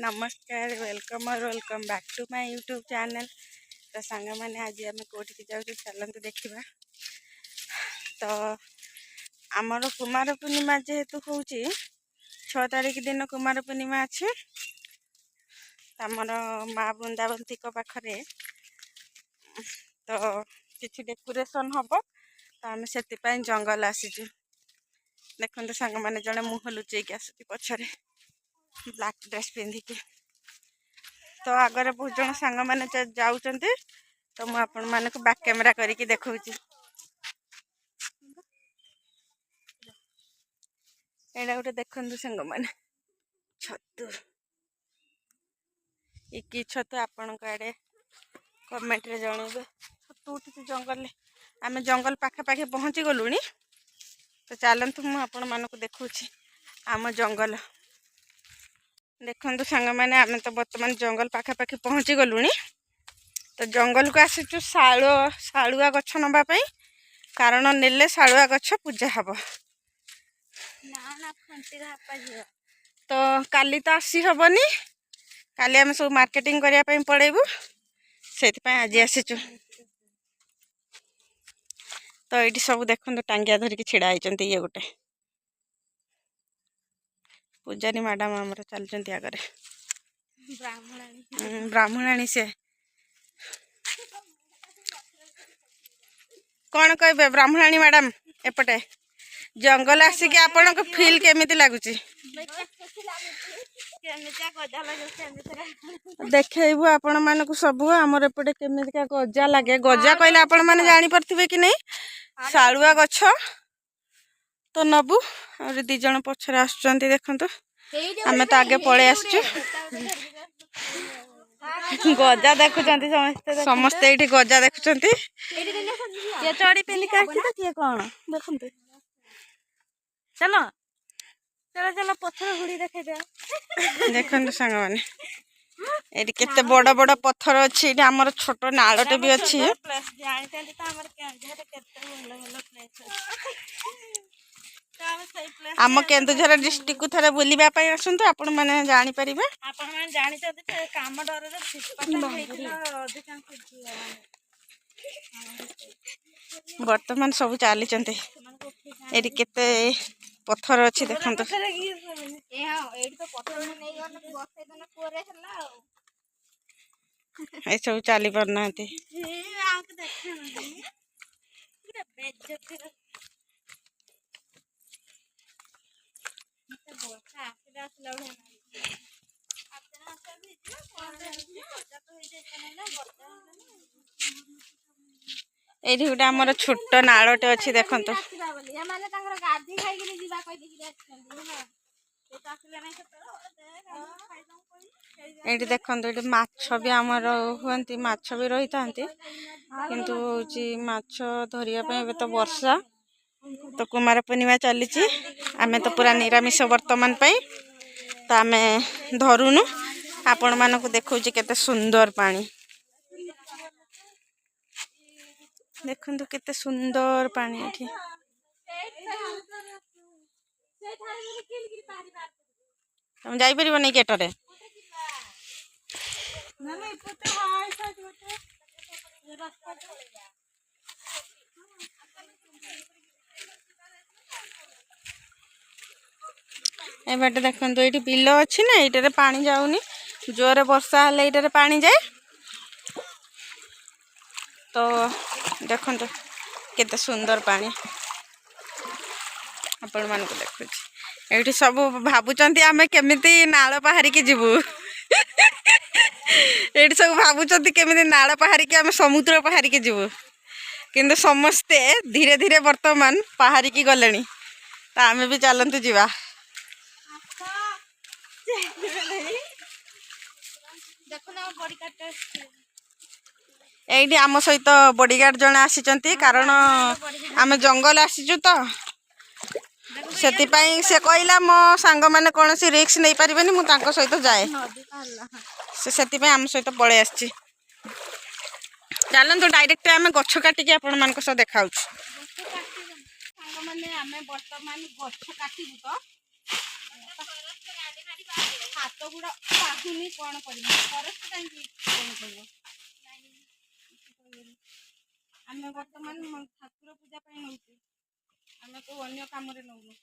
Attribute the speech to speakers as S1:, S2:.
S1: नमस्कार वेलकम और welcome back to my YouTube channel. तो सांग मैंने आज आम कौटी जाऊँ चलते देखा। तो आमर कुमार पूर्णिमा जेहेतु हूँ 6 तारिख दिन कुमार पूर्णिमा अच्छे आमर माँ बृंदावंती पाखरे तो किसी डेकोरेशन हम तो आम से जंगल आसीचु। देखते सांग मैंने जड़े मुह लुचेक आस पछरे ब्लैक ड्रेस पिंधिकी। तो आगे बहुत जन सांग मैंने जाऊँ तो मुझे आपण मान को बैक कैमेरा करके देखा। एटा गोटे देखु सांग मैंने छतु कि छतु आपण आड़े कमेंट रे जनइबे। छतु उठी जंगल आम जंगल पाखापाखि पहुँची गलुनी। तो चलतु मुझे आपण मान को देखा आम जंगल देखु सांग मैंने आम तो बर्तमान जंगल पाखापाखि पहुँची गलुनी। तो जंगल को आसीचु शालुआ गछ नवापाई कारण नेले शालुआ गछ पूजा हम तो काली तो आसी हेनी काली आम सब मार्केटिंग करने पड़ेबू से आज आसीचु। तो ये सब देखो टांगिया धरिकी छिड़ा होती ये गोटे पूजारी मैडम आमर चलते आगे ब्राह्मणाणी से कौन कहे ब्राह्मणाणी मैडम एपटे जंगल आसिक आपण को फील केमिति लागुची देखैबू आपण मान को सब आमर एपटे केमितिका गजा लगे। गजा कहले आपण माने जानि परथिबे कि नहीं शालुआ गछ तो नबू और दी जण पछरे आछंती देखंतु आमे तो आगे पळे आछू गजा देखुचंती समस्ते एठी गजा देखुचंती ये चढ़ी पेली का तो किए कौन देखंतु चलो चलो चलो पत्थर हुड़ी देखे दे देखंतु संग माने एठी केते बड़ बड़ पत्थर अछि। एठी हमर छोट नाळटे भी अछि जानते त हमर केंझर केते भलो भलो प्लेस आम केन्दुझर डिस्ट्रिक्ट को थरे बुलिबा पई आसंतु आपण माने जानि परिबे। आपण माने जानि त काम डर रे फिसपटा हेतिला अधिकांश वर्तमान सब चली एटी केते पत्थर अच्छी देखते ये सब चली पारना ये गोटे आमर छोट नालटे अच्छी देखते ये देखते ये माछ भी आमर हुंती माछ भी रही था किंतु माछ धरिया तो वर्षा तो कुमार पूर्णिमा चली आमे तो पूरा निरामिष वर्तमान पाई तो आमे धरुनु आपण मान को देखा केते सुंदर पानी देखो केते सुंदर पानी एठी तुम जाई परिबो नै केटरे ए बाटे देखंतु एठी बिल अछि ना एटारे पानी जाउनी जोरे वर्षा हले एटारे पानी जाए। तो देखंतु केते सुंदर पानी आपण मान को देखुछि एठी सब भाबुचंती आमे केमिति नाळ पहारी के जिवु एठी सब भाबुचंती केमिति नाळ पहारी के आमे समुद्र पहारी के जिवु किंतु समस्ते धीरे धीरे वर्तमान पहारी की गलेनी। तो आमे भी चलंतु जीवा एठी आम सहित बॉडीगार्ड जन आसी कारण आम जंगल आसीचु तो सेतिपाई से कहला मो सांग माने कौन सी रिस्क नहीं पारिबेनी मु तांको सहित जाए से सेतिपाई आम सहित पळे आछि। चलंतु डायरेक्ट आम गछ काटिके आपण मान को सो देखाउ सांग माने आमे वर्तमान गछ काटिबु तो ହାତ ଗୁଡ଼ା ପାହୁନି କ'ଣ କରିବି ଫରେଷ୍ଟ କାହିଁକି କ'ଣ କରିବ ଆମେ ବର୍ତ୍ତମାନ ଠାକୁର ପୂଜା ପାଇଁ ନେଉଛୁ ଆମେ କେଉଁ ଅନ୍ୟ କାମରେ ନେଉନୁ।